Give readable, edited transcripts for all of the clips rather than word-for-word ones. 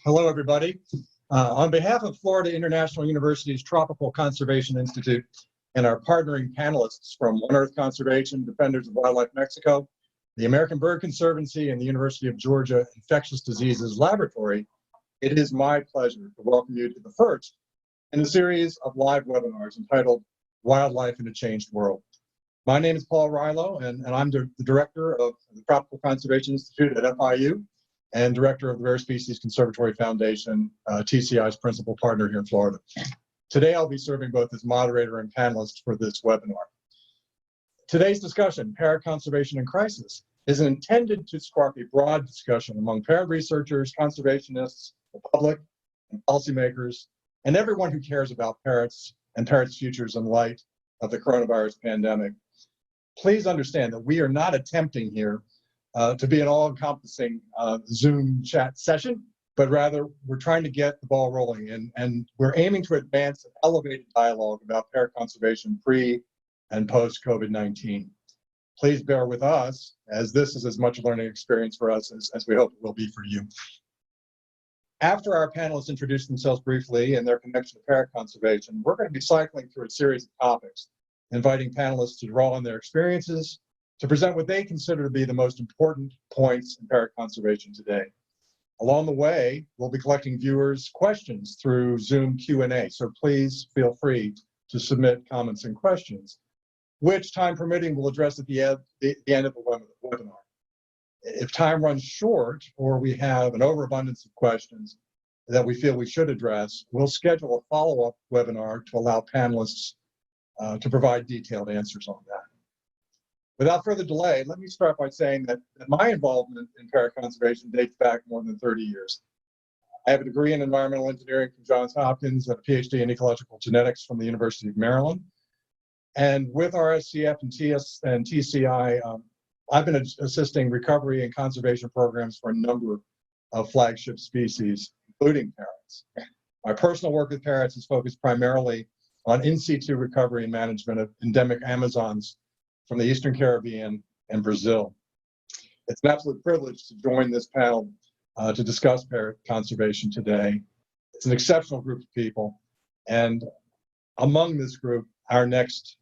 Hello, everybody. On behalf of Florida International University's Tropical Conservation Institute and our partnering panelists from One Earth Conservation, Defenders of Wildlife Mexico, the American Bird Conservancy, and the University of Georgia Infectious Diseases Laboratory, it is my pleasure to welcome you to the first in a series of live webinars entitled Wildlife in a Changed World. My name is Paul Reillo, and I'm the director of the Tropical Conservation Institute at FIU and director of the Rare Species Conservatory Foundation, TCI's principal partner here in Florida. Today, I'll be serving both as moderator and panelist for this webinar. Today's discussion, Parrot Conservation in Crisis, is intended to spark a broad discussion among parrot researchers, conservationists, the public, and policymakers, and everyone who cares about parrots and parrots' futures in light of the coronavirus pandemic. Please understand that we are not attempting here to be an all-encompassing Zoom chat session, but rather we're trying to get the ball rolling, and we're aiming to advance an elevated dialogue about parrot conservation pre and post-COVID-19. Please bear with us, as this is as much a learning experience for us as we hope it will be for you. After our panelists introduce themselves briefly and their connection to parrot conservation, we're going to be cycling through a series of topics, inviting panelists to draw on their experiences to present what they consider to be the most important points in parrot conservation today. Along the way, we'll be collecting viewers' questions through Zoom Q&A, so please feel free to submit comments and questions, which, time permitting, we'll address at the end of the webinar. If time runs short or we have an overabundance of questions that we feel we should address, we'll schedule a follow-up webinar to allow panelists to provide detailed answers on that. Without further delay, let me start by saying that my involvement in parrot conservation dates back more than 30 years. I have a degree in environmental engineering from Johns Hopkins and a PhD in ecological genetics from the University of Maryland. And with RSCF and TCI, I've been assisting recovery and conservation programs for a number of flagship species, including parrots. My personal work with parrots is focused primarily on in situ recovery and management of endemic Amazons from the Eastern Caribbean and Brazil. It's an absolute privilege to join this panel to discuss parrot conservation today. It's an exceptional group of people, and among this group, our next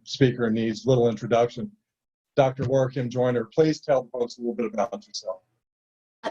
speaker needs little introduction. Dr. LoraKim Joyner, please tell the folks a little bit about yourself.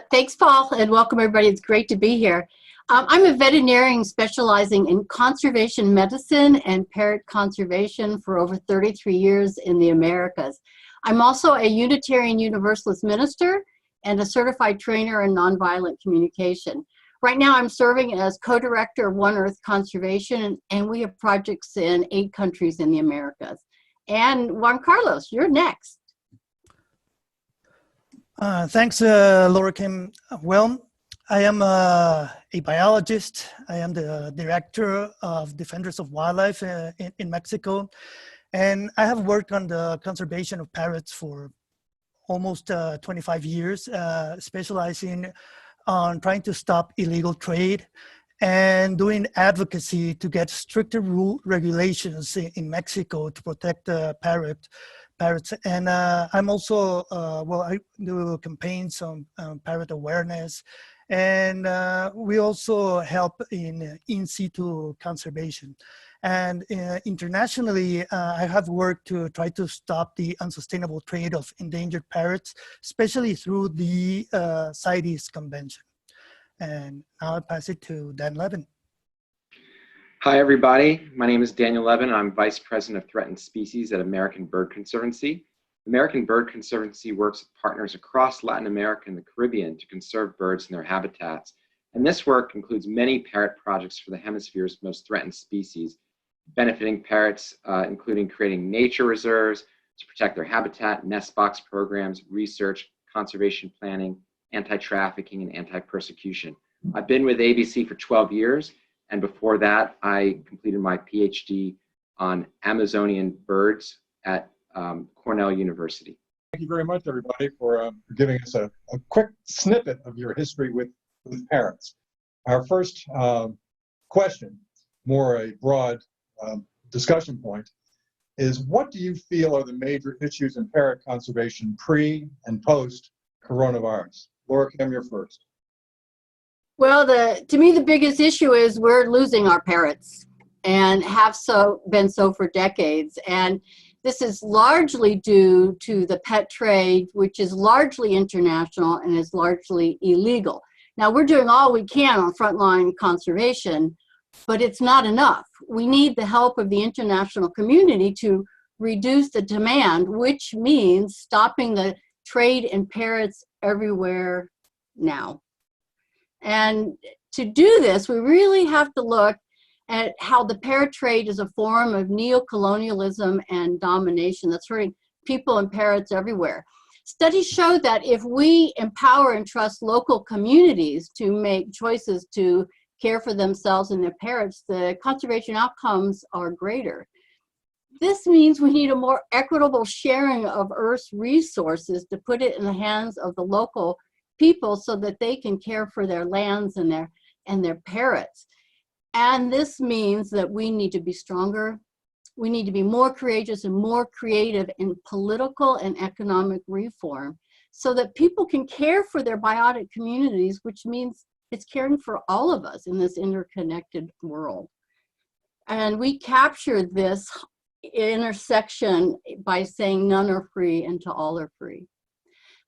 Thanks, Paul, and welcome everybody. It's great to be here. I'm a veterinarian specializing in conservation medicine and parrot conservation for over 33 years in the Americas. I'm also a Unitarian Universalist minister and a certified trainer in nonviolent communication. Right now, I'm serving as co-director of One Earth Conservation, and we have projects in 8 countries in the Americas. And Juan Carlos, you're next. Thanks, LoraKim. Well, I am a biologist. I am the director of Defenders of Wildlife in Mexico. And I have worked on the conservation of parrots for almost 25 years, specializing on trying to stop illegal trade and doing advocacy to get stricter regulations in Mexico to protect the parrots. And I'm also, I do campaigns on parrot awareness, and we also help in situ conservation. And internationally, I have worked to try to stop the unsustainable trade of endangered parrots, especially through the CITES Convention. And now I pass it to Dan Lebbin. Hi, everybody. My name is Daniel Lebbin. I'm Vice President of Threatened Species at American Bird Conservancy. American Bird Conservancy works with partners across Latin America and the Caribbean to conserve birds and their habitats. And this work includes many parrot projects for the hemisphere's most threatened species, benefiting parrots, including creating nature reserves to protect their habitat, nest box programs, research, conservation planning, anti-trafficking, and anti-persecution. I've been with ABC for 12 years. And before that, I completed my PhD on Amazonian birds at Cornell University. Thank you very much, everybody, for giving us a quick snippet of your history with parrots. Our first question, more a broad discussion point, is what do you feel are the major issues in parrot conservation pre and post coronavirus? LoraKim, you're first. Well, to me, the biggest issue is we're losing our parrots and have been so for decades. And this is largely due to the pet trade, which is largely international and is largely illegal. Now, we're doing all we can on frontline conservation, but it's not enough. We need the help of the international community to reduce the demand, which means stopping the trade in parrots everywhere now. And to do this, we really have to look at how the parrot trade is a form of neocolonialism and domination that's hurting people and parrots everywhere. Studies show that if we empower and trust local communities to make choices to care for themselves and their parrots, the conservation outcomes are greater. This means we need a more equitable sharing of Earth's resources to put it in the hands of the local people so that they can care for their lands and their parrots. And this means that we need to be stronger. We need to be more courageous and more creative in political and economic reform so that people can care for their biotic communities, which means it's caring for all of us in this interconnected world. And we capture this intersection by saying none are free and to all are free.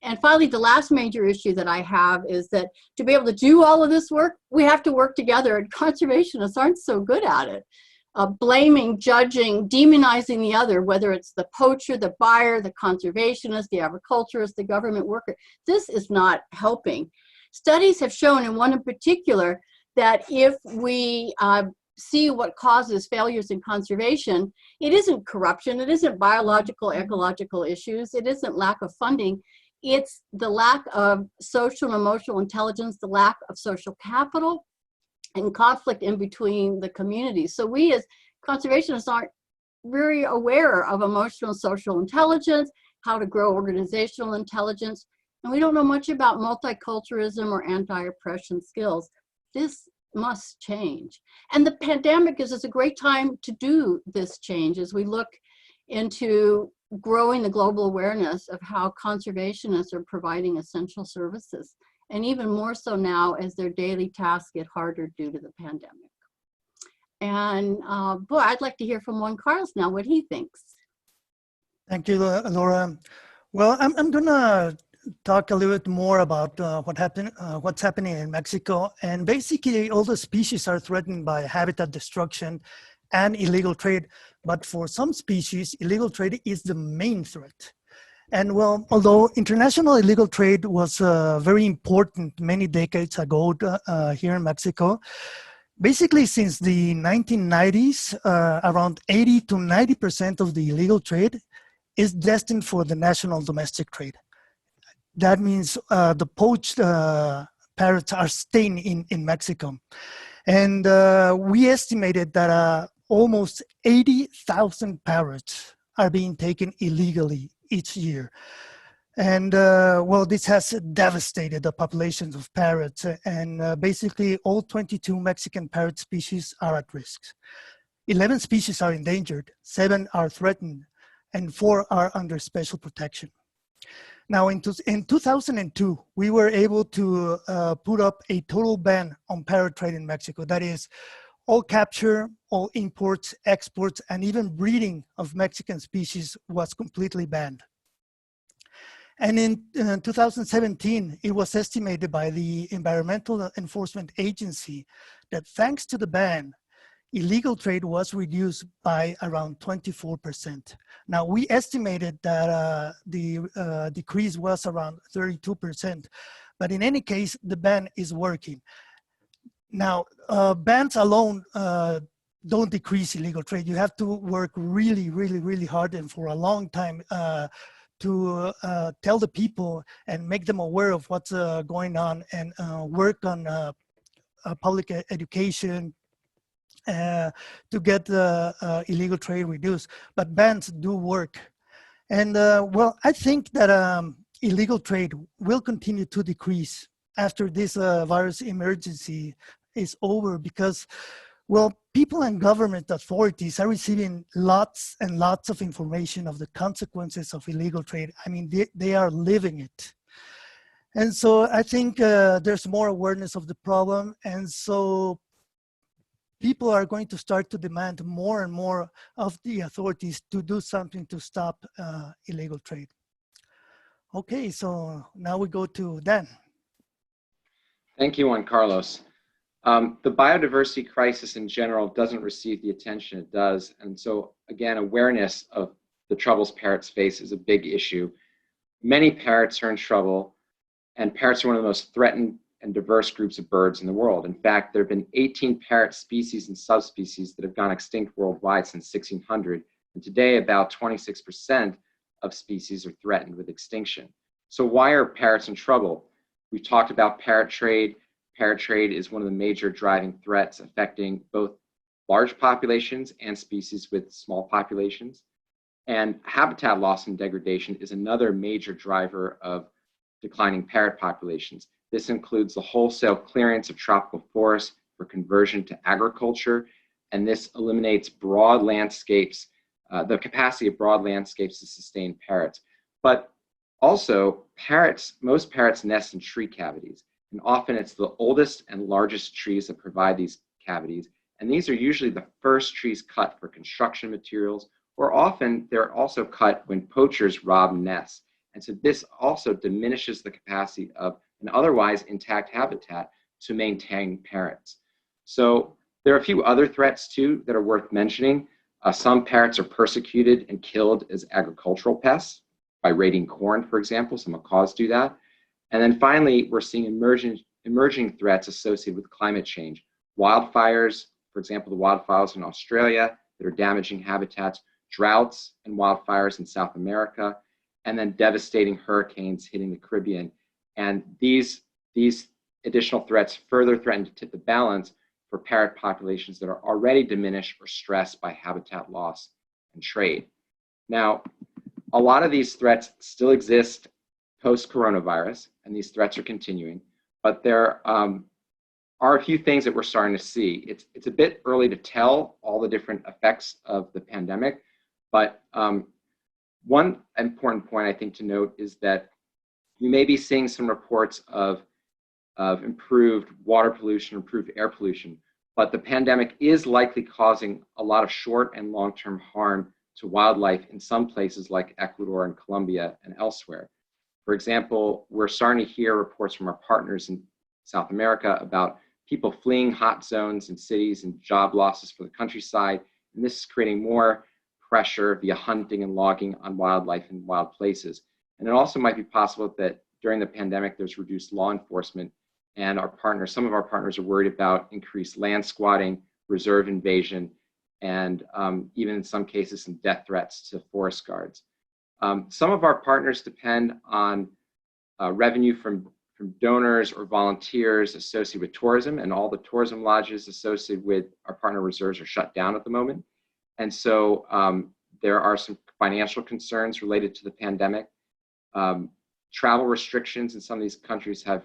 And finally, the last major issue that I have is that to be able to do all of this work, we have to work together, and conservationists aren't so good at it. Blaming, judging, demonizing the other, whether it's the poacher, the buyer, the conservationist, the agriculturist, the government worker, this is not helping. Studies have shown, and one in particular, that if we see what causes failures in conservation, it isn't corruption, it isn't biological, ecological issues, it isn't lack of funding, it's the lack of social and emotional intelligence, the lack of social capital, and conflict in between the communities. So we as conservationists aren't very aware of emotional and social intelligence, how to grow organizational intelligence, and we don't know much about multiculturalism or anti-oppression skills. This must change. And the pandemic gives us a great time to do this change as we look into growing the global awareness of how conservationists are providing essential services, and even more so now as their daily tasks get harder due to the pandemic. And boy, I'd like to hear from Juan Carlos now, what he thinks. Thank you, Laura. Well, I'm gonna talk a little bit more about what's happening in Mexico. And basically, all the species are threatened by habitat destruction and illegal trade. But for some species, illegal trade is the main threat. And well, although international illegal trade was very important many decades ago here in Mexico, basically since the 1990s, around 80 to 90% of the illegal trade is destined for the national domestic trade. That means the poached parrots are staying in Mexico. And we estimated that almost 80,000 parrots are being taken illegally each year. And well, this has devastated the populations of parrots, and basically all 22 Mexican parrot species are at risk. 11 species are endangered, 7 are threatened, and 4 are under special protection. Now in 2002, we were able to put up a total ban on parrot trade in Mexico. That is, all capture, all imports, exports, and even breeding of Mexican species was completely banned. And in 2017, it was estimated by the Environmental Enforcement Agency that thanks to the ban, illegal trade was reduced by around 24%. Now, we estimated that the decrease was around 32%, but in any case, the ban is working. Now, bans alone don't decrease illegal trade. You have to work really, really, really hard and for a long time to tell the people and make them aware of what's going on, and work on public education to get the illegal trade reduced. But bans do work. And well, I think that illegal trade will continue to decrease after this virus emergency is over, because, well, people and government authorities are receiving lots and lots of information of the consequences of illegal trade. I mean, they are living it. And so I think there's more awareness of the problem. And so people are going to start to demand more and more of the authorities to do something to stop illegal trade. Okay, so now we go to Dan. Thank you, Juan Carlos. The biodiversity crisis in general doesn't receive the attention it does. And so again, awareness of the troubles parrots face is a big issue. Many parrots are in trouble, and parrots are one of the most threatened and diverse groups of birds in the world. In fact, there have been 18 parrot species and subspecies that have gone extinct worldwide since 1600. And today, about 26% of species are threatened with extinction. So why are parrots in trouble? We've talked about parrot trade. Parrot trade is one of the major driving threats affecting both large populations and species with small populations. And habitat loss and degradation is another major driver of declining parrot populations. This includes the wholesale clearance of tropical forests for conversion to agriculture, and this eliminates broad landscapes, the capacity of broad landscapes to sustain parrots. But also, most parrots nest in tree cavities, and often it's the oldest and largest trees that provide these cavities, and these are usually the first trees cut for construction materials, or often they're also cut when poachers rob nests. And so this also diminishes the capacity of an otherwise intact habitat to maintain parrots. So there are a few other threats too that are worth mentioning. Some parrots are persecuted and killed as agricultural pests by raiding corn, for example. Some macaws do that. And then finally, we're seeing emerging threats associated with climate change. Wildfires, for example, the wildfires in Australia that are damaging habitats, droughts and wildfires in South America, and then devastating hurricanes hitting the Caribbean. And these additional threats further threaten to tip the balance for parrot populations that are already diminished or stressed by habitat loss and trade. Now, a lot of these threats still exist post-coronavirus, and these threats are continuing, but there are a few things that we're starting to see. It's a bit early to tell all the different effects of the pandemic, but one important point I think to note is that you may be seeing some reports of improved water pollution, improved air pollution, but the pandemic is likely causing a lot of short and long-term harm to wildlife in some places like Ecuador and Colombia and elsewhere. For example, we're starting to hear reports from our partners in South America about people fleeing hot zones in cities and job losses for the countryside, and this is creating more pressure via hunting and logging on wildlife in wild places. And it also might be possible that during the pandemic, there's reduced law enforcement, and some of our partners are worried about increased land squatting, reserve invasion, and even in some cases, some death threats to forest guards. Some of our partners depend on revenue from donors or volunteers associated with tourism, and all the tourism lodges associated with our partner reserves are shut down at the moment. And so there are some financial concerns related to the pandemic. Travel restrictions in some of these countries have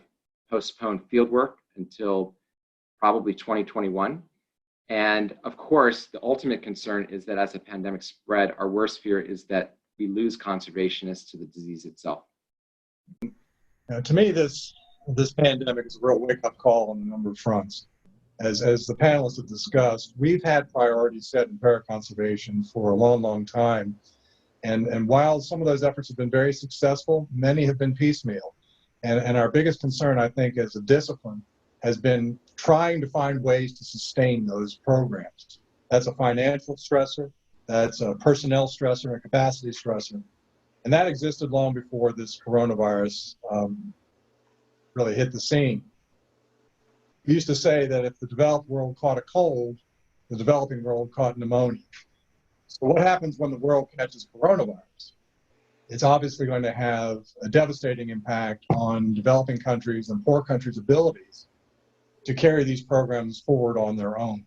postponed fieldwork until probably 2021. And of course, the ultimate concern is that as the pandemic spread, our worst fear is that we lose conservationists to the disease itself. To me, this pandemic is a real wake-up call on a number of fronts. As the panelists have discussed, we've had priorities set in parrot conservation for a long, long time. And while some of those efforts have been very successful, many have been piecemeal. And our biggest concern, I think, as a discipline, has been trying to find ways to sustain those programs. That's a financial stressor, that's a personnel stressor, a capacity stressor. And that existed long before this coronavirus really hit the scene. We used to say that if the developed world caught a cold, the developing world caught pneumonia. So what happens when the world catches coronavirus? It's obviously going to have a devastating impact on developing countries and poor countries' abilities to carry these programs forward on their own.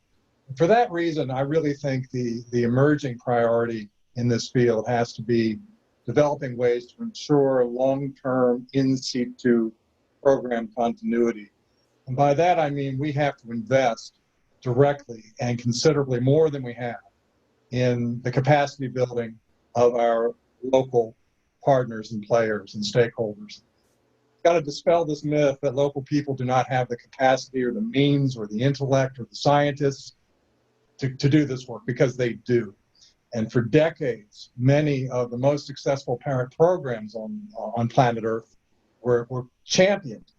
For that reason, I really think the emerging priority in this field has to be developing ways to ensure long-term in situ program continuity. And by that, I mean we have to invest directly and considerably more than we have in the capacity building of our local partners and players and stakeholders. got to dispel this myth that local people do not have the capacity or the means or the intellect or the scientists to do this work, because they do. And for decades, many of the most successful parent programs on planet Earth were championed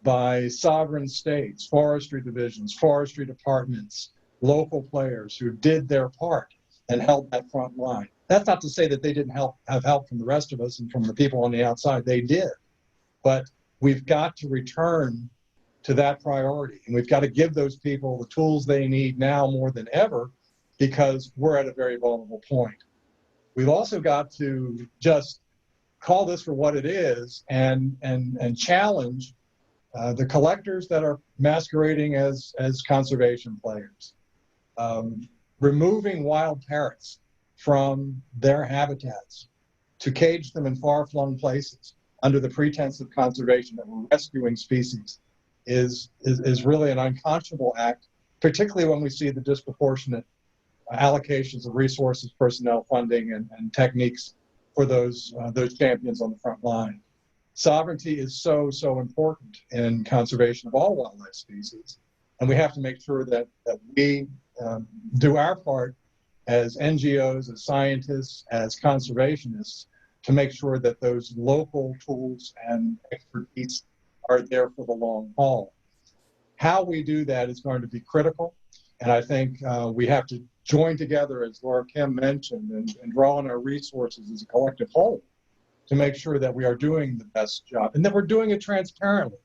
by sovereign states, forestry divisions, forestry departments, local players who did their part and held that front line. That's not to say that they didn't have help from the rest of us and from the people on the outside. They did. But we've got to return to that priority. And we've got to give those people the tools they need now more than ever, because we're at a very vulnerable point. We've also got to just call this for what it is and challenge the collectors that are masquerading as conservation players. Removing wild parrots from their habitats to cage them in far-flung places under the pretense of conservation, that we're rescuing species, is really an unconscionable act, particularly when we see the disproportionate allocations of resources, personnel, funding, and techniques for those champions on the front line. Sovereignty is so important in conservation of all wildlife species, and we have to make sure that we do our part as NGOs, as scientists, as conservationists, to make sure that those local tools and expertise are there for the long haul. How we do that is going to be critical, and I think we have to join together, as LoraKim mentioned, and draw on our resources as a collective whole to make sure that we are doing the best job and that we're doing it transparently,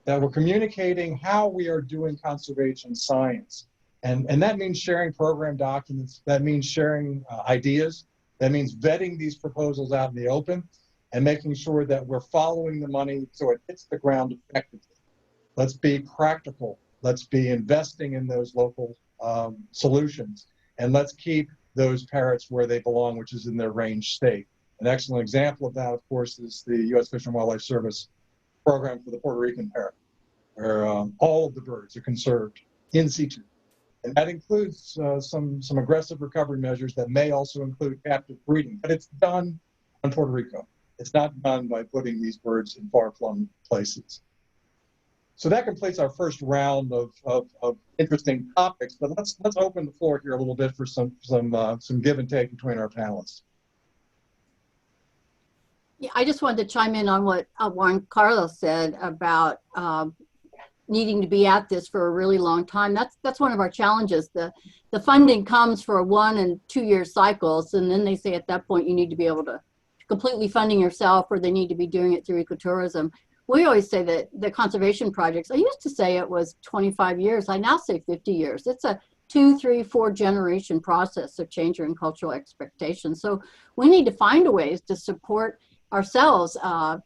that we're communicating how we are doing conservation science. And that means sharing program documents, that means sharing ideas, that means vetting these proposals out in the open and making sure that we're following the money so it hits the ground effectively. Let's be practical. Let's be investing in those local solutions. And let's keep those parrots where they belong, which is in their range state. An excellent example of that, of course, is the U.S. Fish and Wildlife Service program for the Puerto Rican parrot, where all of the birds are conserved in situ. And that includes some aggressive recovery measures that may also include captive breeding. But it's done on Puerto Rico. It's not done by putting these birds in far-flung places. So that completes our first round of interesting topics. But let's open the floor here a little bit for some give and take between our panelists. Yeah, I just wanted to chime in on what Juan Carlos said about needing to be at this for a really long time. That's one of our challenges. The funding comes for 1 and 2 year cycles, and then they say at that point you need to be able to completely funding yourself, or they need to be doing it through ecotourism. We always say that the conservation projects, I used to say it was 25 years. I now say 50 years. It's a 2, 3, 4 generation process of changing cultural expectations. So we need to find a ways to support ourselves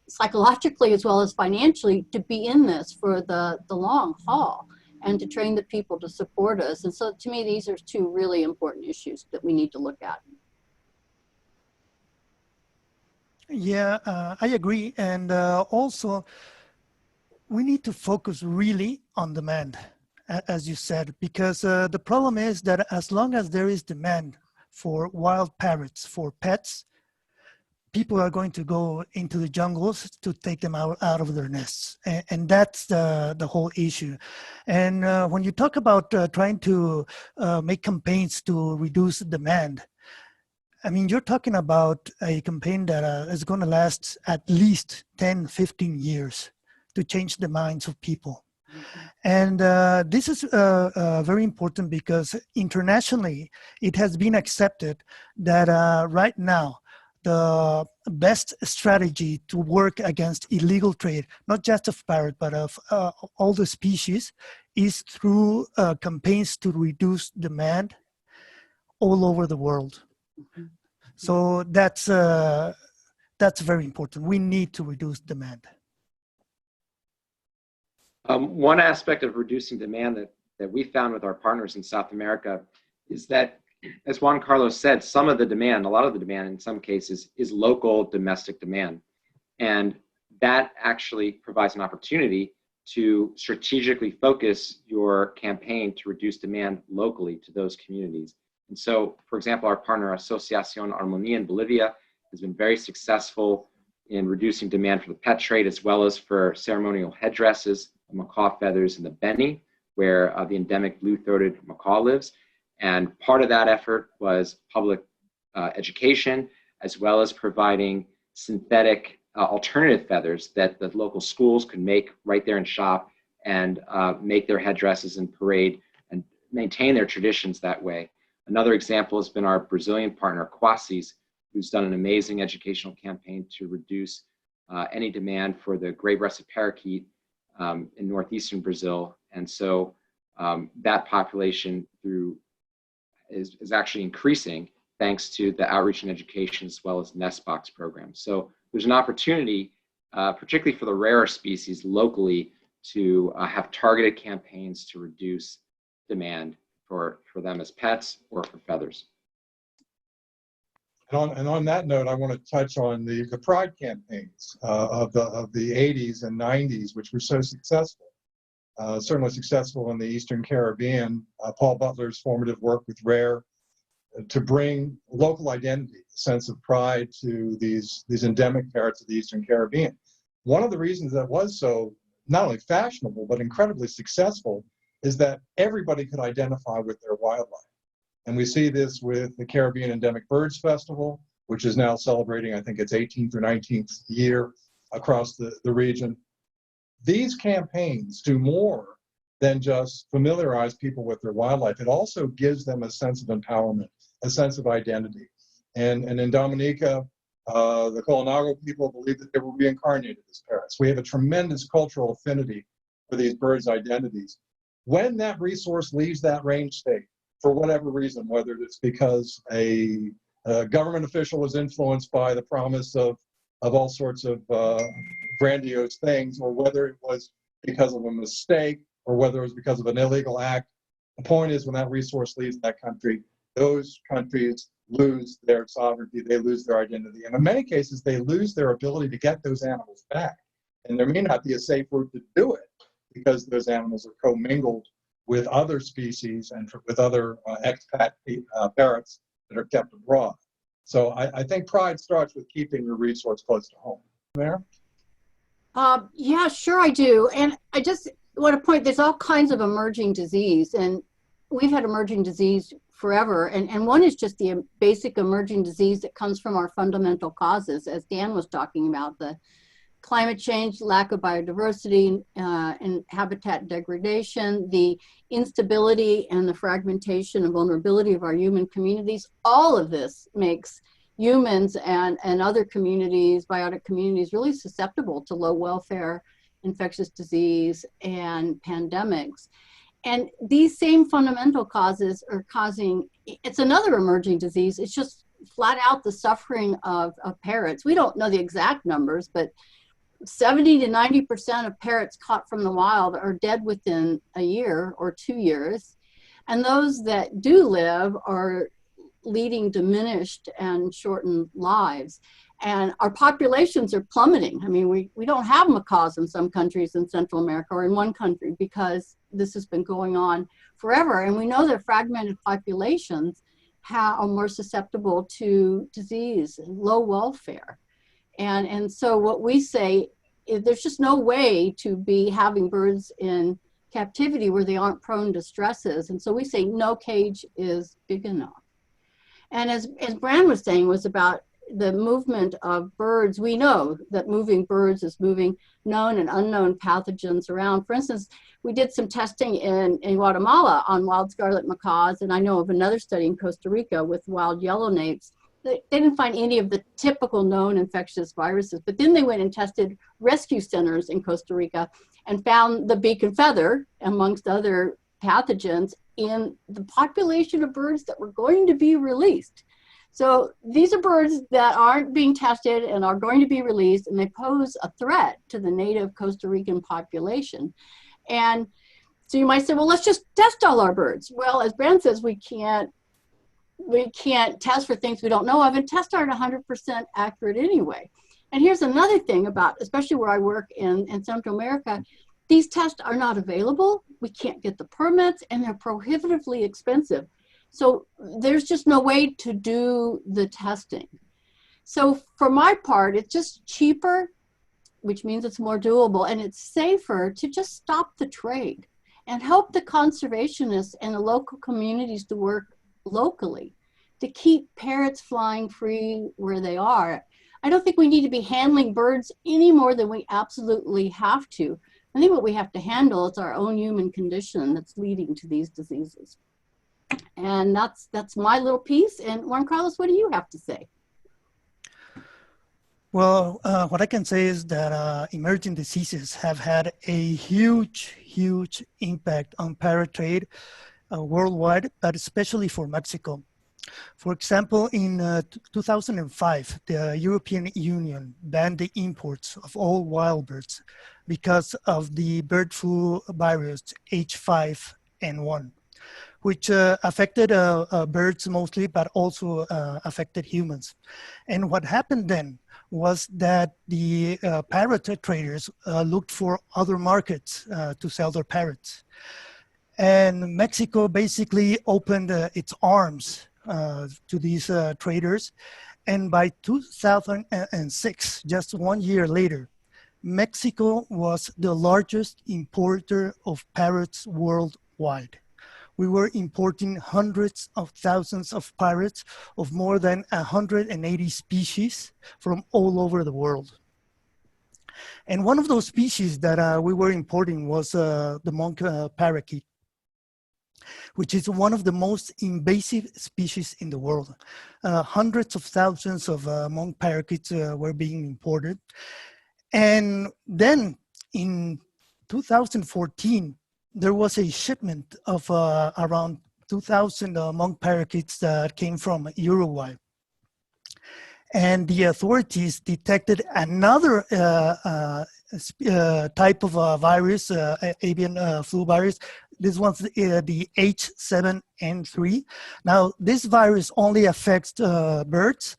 psychologically as well as financially to be in this for the long haul and to train the people to support us. And so to me, these are 2 really important issues that we need to look at. Yeah, I agree. And also, we need to focus really on demand, as you said, because the problem is that as long as there is demand for wild parrots, for pets, people are going to go into the jungles to take them out of their nests. And that's the whole issue. And when you talk about trying to make campaigns to reduce demand, I mean, you're talking about a campaign that is going to last at least 10, 15 years to change the minds of people. And this is very important because internationally, it has been accepted that right now, the best strategy to work against illegal trade, not just of parrot, but of all the species, is through campaigns to reduce demand all over the world. So that's very important. We need to reduce demand. One aspect of reducing demand that we found with our partners in South America is that, as Juan Carlos said, some of the demand, a lot of the demand in some cases, is local domestic demand. And that actually provides an opportunity to strategically focus your campaign to reduce demand locally to those communities. And so, for example, our partner, Asociación Armonía in Bolivia, has been very successful in reducing demand for the pet trade, as well as for ceremonial headdresses, macaw feathers, and the Beni, where the endemic blue-throated macaw lives. And part of that effort was public education, as well as providing synthetic alternative feathers that the local schools could make right there in shop and make their headdresses and parade and maintain their traditions that way. Another example has been our Brazilian partner, Quasis, who's done an amazing educational campaign to reduce any demand for the gray-breasted parakeet in northeastern Brazil. And so that population is actually increasing thanks to the outreach and education as well as nest box programs. So there's an opportunity, particularly for the rarer species locally, to have targeted campaigns to reduce demand for them as pets or for feathers. And on that note, I want to touch on the pride campaigns of the 80s and 90s, which were so successful. Certainly successful in the Eastern Caribbean. Paul Butler's formative work with Rare to bring local identity, a sense of pride to these endemic parrots of the Eastern Caribbean. One of the reasons that was so not only fashionable, but incredibly successful is that everybody could identify with their wildlife. And we see this with the Caribbean Endemic Birds Festival, which is now celebrating, I think its 18th or 19th year across the region. These campaigns do more than just familiarize people with their wildlife. It also gives them a sense of empowerment, a sense of identity. And in Dominica, the Colinago people believe that they were reincarnated as parrots. We have a tremendous cultural affinity for these birds' identities. When that resource leaves that range state, for whatever reason, whether it's because a government official was influenced by the promise of all sorts of grandiose things, or whether it was because of a mistake, or whether it was because of an illegal act, the point is when that resource leaves that country, those countries lose their sovereignty, they lose their identity. And in many cases, they lose their ability to get those animals back. And there may not be a safe route to do it because those animals are commingled with other species and with other expat parrots that are kept abroad. So I think pride starts with keeping your resource close to home. There? Yeah, sure I do. And I just want to point, there's all kinds of emerging disease, and we've had emerging disease forever. And one is just the basic emerging disease that comes from our fundamental causes, as Dan was talking about, the climate change, lack of biodiversity, and habitat degradation, the instability and the fragmentation and vulnerability of our human communities. All of this makes humans and other communities, biotic communities, really susceptible to low welfare, infectious disease, and pandemics. And these same fundamental causes are causing, it's another emerging disease. It's just flat out the suffering of parrots. We don't know the exact numbers, but 70 to 90% of parrots caught from the wild are dead within a year or 2 years. And those that do live are leading diminished and shortened lives. And our populations are plummeting. I mean, we don't have macaws in some countries in Central America, or in one country, because this has been going on forever. And we know that fragmented populations are more susceptible to disease and low welfare. And so what we say is there's just no way to be having birds in captivity where they aren't prone to stresses. And so we say no cage is big enough. And as Bran was saying, was about the movement of birds. We know that moving birds is moving known and unknown pathogens around. For instance, we did some testing in Guatemala on wild scarlet macaws, and I know of another study in Costa Rica with wild yellow napes. They didn't find any of the typical known infectious viruses, but then they went and tested rescue centers in Costa Rica and found the beak and feather, amongst other pathogens, in the population of birds that were going to be released. So these are birds that aren't being tested and are going to be released, and they pose a threat to the native Costa Rican population. And so you might say, well, let's just test all our birds. Well, as Bran says, we can't test for things we don't know of, and tests aren't 100% accurate anyway. And here's another thing about, especially where I work in Central America, these tests are not available. We can't get the permits, and they're prohibitively expensive. So there's just no way to do the testing. So for my part, it's just cheaper, which means it's more doable, and it's safer to just stop the trade and help the conservationists and the local communities to work locally to keep parrots flying free where they are. I don't think we need to be handling birds any more than we absolutely have to. I think what we have to handle is our own human condition that's leading to these diseases. And that's my little piece. And Juan Carlos, what do you have to say? Well, what I can say is that emerging diseases have had a huge impact on parrot trade worldwide, but especially for Mexico. For example, in 2005, the European Union banned the imports of all wild birds because of the bird flu virus H5N1, which affected birds mostly, but also affected humans. And what happened then was that the parrot traders looked for other markets to sell their parrots. And Mexico basically opened its arms to these traders. And by 2006, just 1 year later, Mexico was the largest importer of parrots worldwide. We were importing hundreds of thousands of parrots of more than 180 species from all over the world. And one of those species that we were importing was the monk parakeet, which is one of the most invasive species in the world. Hundreds of thousands of monk parakeets were being imported. And then in 2014, there was a shipment of around 2,000 monk parakeets that came from Uruguay. And the authorities detected another type of virus, avian flu virus. This one's the H7N3. Now, this virus only affects birds,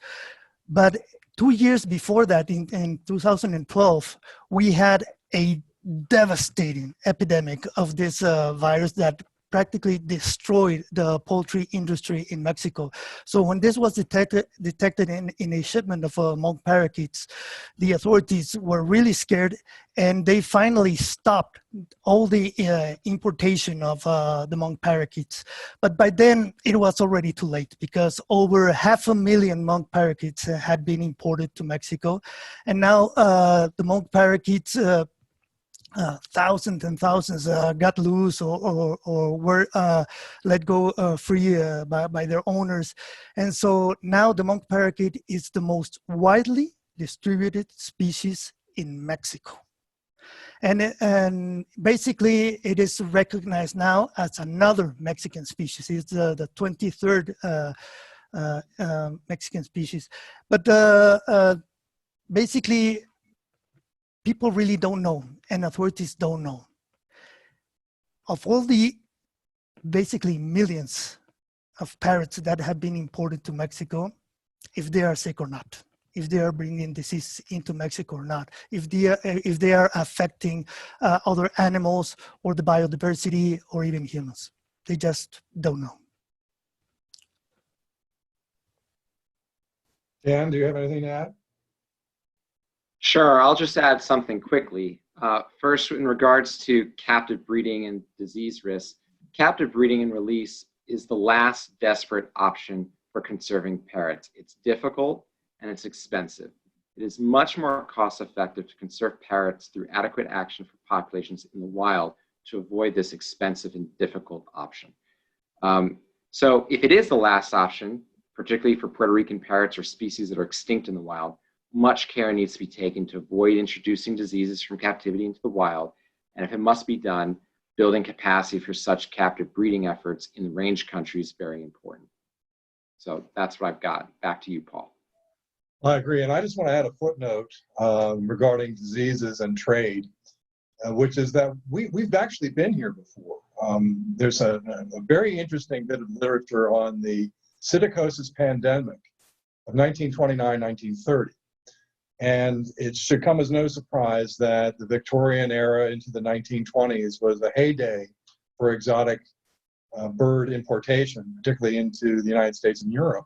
but 2 years before that, in 2012, we had a devastating epidemic of this virus that practically destroyed the poultry industry in Mexico. So when this was detected in a shipment of monk parakeets, the authorities were really scared, and they finally stopped all the importation of the monk parakeets. But by then it was already too late, because over 500,000 monk parakeets had been imported to Mexico. And now the monk parakeets, thousands and thousands got loose or were let go free by their owners. And so now the monk parakeet is the most widely distributed species in Mexico. And basically it is recognized now as another Mexican species. It's the 23rd Mexican species. But basically, people really don't know, and authorities don't know. Of all the basically millions of parrots that have been imported to Mexico, if they are sick or not, if they are bringing disease into Mexico or not, if they are affecting other animals or the biodiversity or even humans. They just don't know. Dan, do you have anything to add? Sure, I'll just add something quickly. First, in regards to captive breeding and disease risks, captive breeding and release is the last desperate option for conserving parrots. It's difficult and it's expensive. It is much more cost effective to conserve parrots through adequate action for populations in the wild to avoid this expensive and difficult option. So if it is the last option, particularly for Puerto Rican parrots or species that are extinct in the wild, much care needs to be taken to avoid introducing diseases from captivity into the wild. And if it must be done, building capacity for such captive breeding efforts in the range country is very important. So that's what I've got. Back to you, Paul. I agree. And I just want to add a footnote regarding diseases and trade, which is that we've actually been here before. There's a very interesting bit of literature on the psittacosis pandemic of 1929-1930. And it should come as no surprise that the Victorian era into the 1920s was a heyday for exotic bird importation, particularly into the United States and Europe.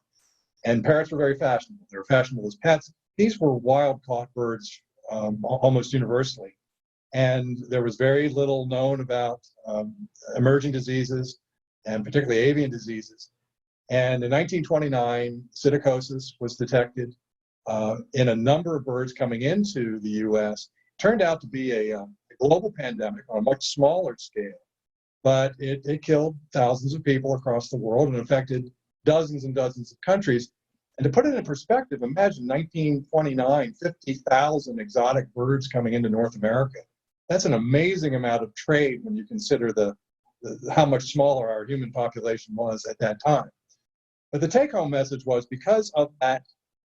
And parrots were very fashionable. They were fashionable as pets. These were wild-caught birds almost universally. And there was very little known about emerging diseases, and particularly avian diseases. And in 1929, psittacosis was detected in a number of birds coming into the U.S. Turned out to be a global pandemic on a much smaller scale, but it killed thousands of people across the world and affected dozens and dozens of countries. And to put it in perspective, imagine 1929, 50,000 exotic birds coming into North America. That's an amazing amount of trade when you consider how much smaller our human population was at that time. But the take-home message was, because of that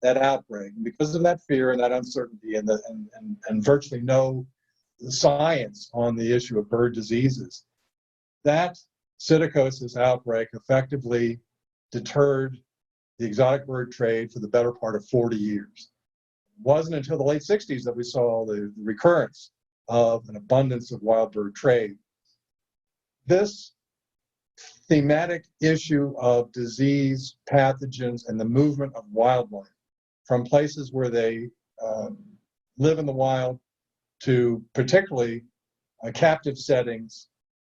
outbreak, and because of that fear and that uncertainty and virtually no science on the issue of bird diseases, that psittacosis outbreak effectively deterred the exotic bird trade for the better part of 40 years. It wasn't until the late 60s that we saw the recurrence of an abundance of wild bird trade. This thematic issue of disease, pathogens, and the movement of wildlife from places where they live in the wild to particularly captive settings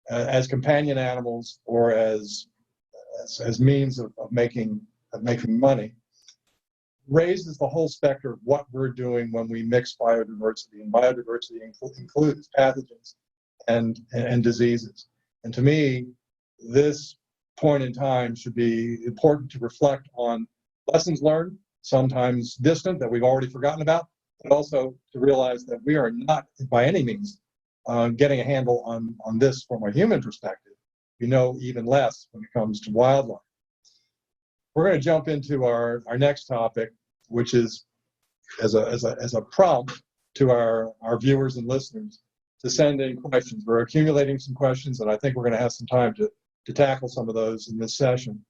as companion animals or as means of making money, raises the whole spectrum of what we're doing when we mix biodiversity. And biodiversity includes pathogens and diseases. And to me, this point in time should be important to reflect on lessons learned, sometimes distant, that we've already forgotten about, but also to realize that we are not by any means getting a handle on this from a human perspective. We know even less when it comes to wildlife. We're going to jump into our next topic, which is as a prompt to our viewers and listeners to send in questions. We're accumulating some questions, and I think we're going to have some time to tackle some of those in this session.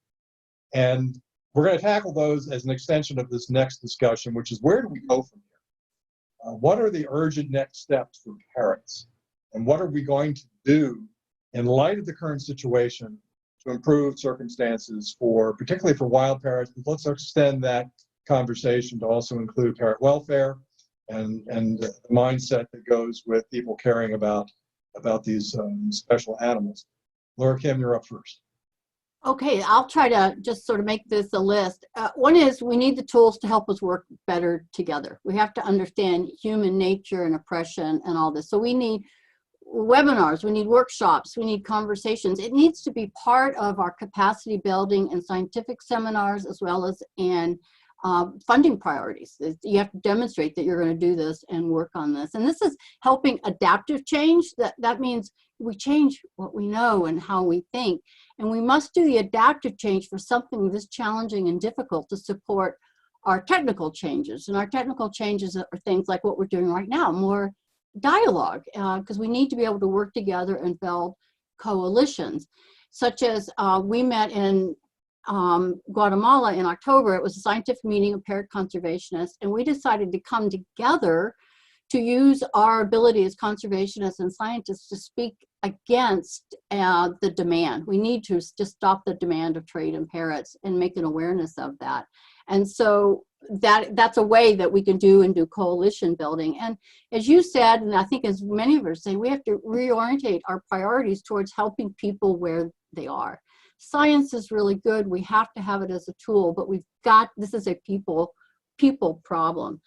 And we're going to tackle those as an extension of this next discussion, which is, where do we go from here? What are the urgent next steps for parrots? And what are we going to do in light of the current situation to improve circumstances particularly for wild parrots? But let's extend that conversation to also include parrot welfare and the mindset that goes with people caring about these special animals. LoraKim, you're up first. Okay, I'll try to just sort of make this a list. One is, we need the tools to help us work better together. We have to understand human nature and oppression and all this. So we need webinars, we need workshops, we need conversations. It needs to be part of our capacity building and scientific seminars, as well as in funding priorities. You have to demonstrate that you're going to do this and work on this. And this is helping adaptive change. That means we change what we know and how we think. And we must do the adaptive change for something this challenging and difficult to support our technical changes. And our technical changes are things like what we're doing right now, more dialogue, because we need to be able to work together and build coalitions, such as we met in Guatemala in October. It was a scientific meeting of parrot conservationists, and we decided to come together to use our ability as conservationists and scientists to speak against the demand. We need to just stop the demand of trade in parrots and make an awareness of that. And so that's a way that we can do coalition building. And as you said, and I think as many of us say, we have to reorientate our priorities towards helping people where they are. Science is really good. We have to have it as a tool, but this is a people problem.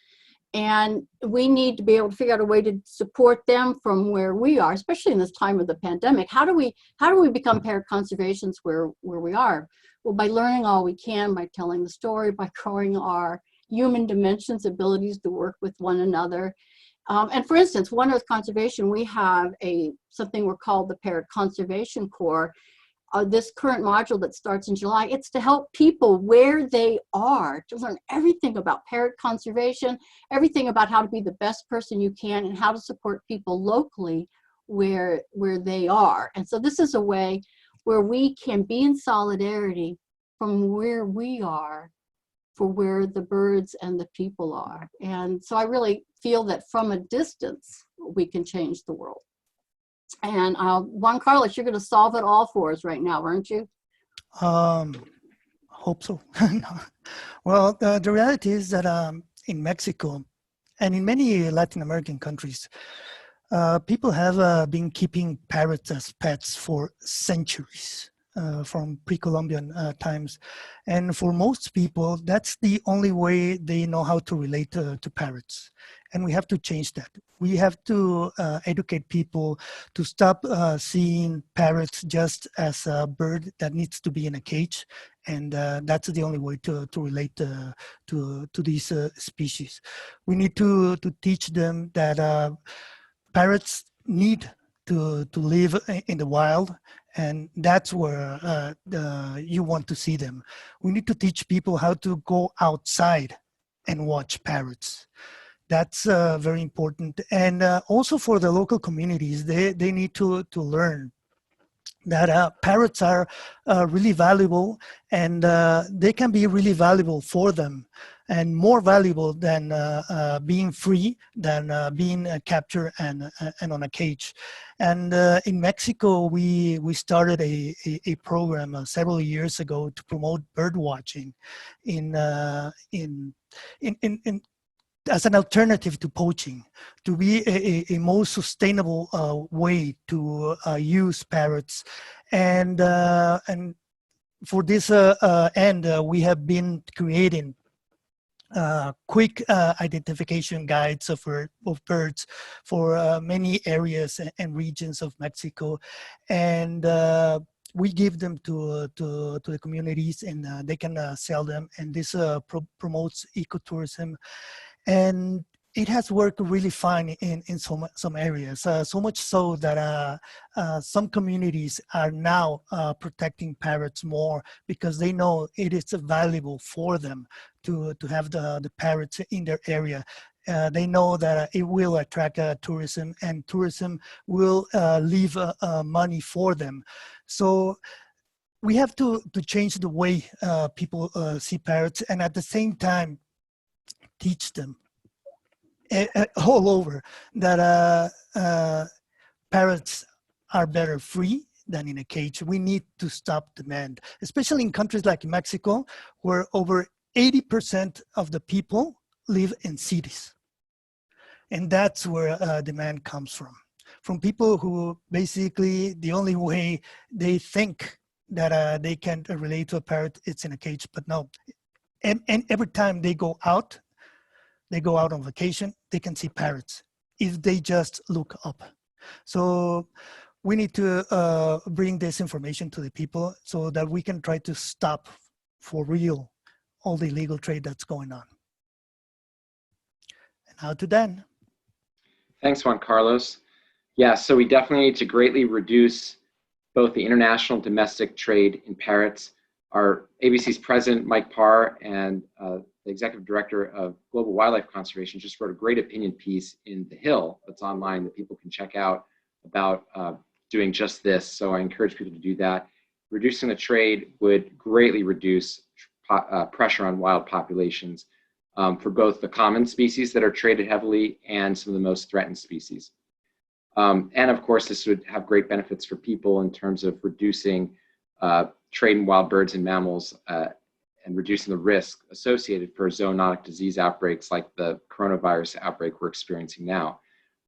And we need to be able to figure out a way to support them from where we are, especially in this time of the pandemic. How do we become parrot conservationists where we are? Well, by learning all we can, by telling the story, by growing our human dimensions, abilities to work with one another. And for instance, One Earth Conservation, we have something we're called the Parrot Conservation Corps. This current module that starts in July, it's to help people where they are, to learn everything about parrot conservation, everything about how to be the best person you can, and how to support people locally where they are. And so this is a way where we can be in solidarity from where we are for where the birds and the people are. And so I really feel that from a distance, we can change the world. And Juan Carlos, you're going to solve it all for us right now, aren't you? hope so. Well, the reality is that in Mexico and in many Latin American countries, people have been keeping parrots as pets for centuries, from pre-Columbian times. And for most people, that's the only way they know how to relate to parrots. And we have to change that. We have to educate people to stop seeing parrots just as a bird that needs to be in a cage. And that's the only way to relate to these species. We need to teach them that parrots need to live in the wild, and that's where you want to see them. We need to teach people how to go outside and watch parrots. That's very important. And also for the local communities, they need to learn that parrots are really valuable, and they can be really valuable for them, and more valuable than being free, than being captured and on a cage. And in Mexico, we started a program several years ago to promote bird watching in as an alternative to poaching, to be a more sustainable way to use parrots. And for this end, we have been creating quick identification guides of birds for many areas and regions of Mexico. And we give them to the communities, and they can sell them. And this promotes ecotourism. And it has worked really fine in some areas, so much so that some communities are now protecting parrots more, because they know it is valuable for them to have the parrots in their area. They know that it will attract tourism, and tourism will leave money for them. So we have to change the way people see parrots, and at the same time teach them all over that parrots are better free than in a cage. We need to stop demand, especially in countries like Mexico, where over 80% of the people live in cities. And that's where demand comes from people who basically the only way they think that they can relate to a parrot, it's in a cage. But no, and every time they go out on vacation, they can see parrots if they just look up. So we need to bring this information to the people so that we can try to stop for real all the illegal trade that's going on. And now to Dan. Thanks, Juan Carlos. Yeah, so we definitely need to greatly reduce both the international and domestic trade in parrots. Our ABC's president, Mike Parr, and the executive director of Global Wildlife Conservation just wrote a great opinion piece in The Hill that's online that people can check out about doing just this. So I encourage people to do that. Reducing the trade would greatly reduce pressure on wild populations for both the common species that are traded heavily and some of the most threatened species. And of course, this would have great benefits for people in terms of reducing trade in wild birds and mammals and reducing the risk associated for zoonotic disease outbreaks like the coronavirus outbreak we're experiencing now.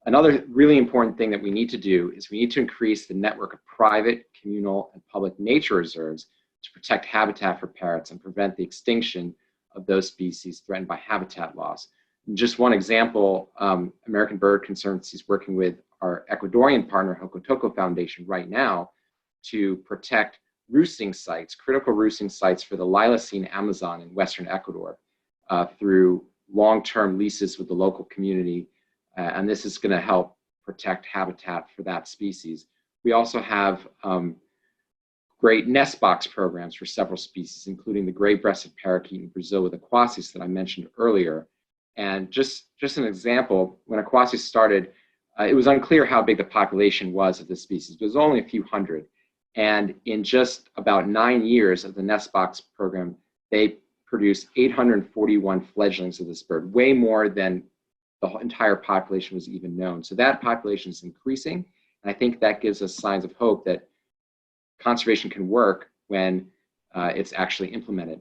Another really important thing that we need to do is we need to increase the network of private, communal, and public nature reserves to protect habitat for parrots and prevent the extinction of those species threatened by habitat loss. And just one example, American Bird Conservancy is working with our Ecuadorian partner, Hokotoco Foundation, right now to protect roosting sites, critical roosting sites for the Lilocene Amazon in Western Ecuador through long-term leases with the local community. And this is going to help protect habitat for that species. We also have great nest box programs for several species, including the gray-breasted parakeet in Brazil with aquasis that I mentioned earlier. And just an example, when aquasis started, it was unclear how big the population was of this species. It was only a few hundred. And in just about 9 years of the nest box program, they produced 841 fledglings of this bird, way more than the entire population was even known. So that population is increasing. And I think that gives us signs of hope that conservation can work when it's actually implemented.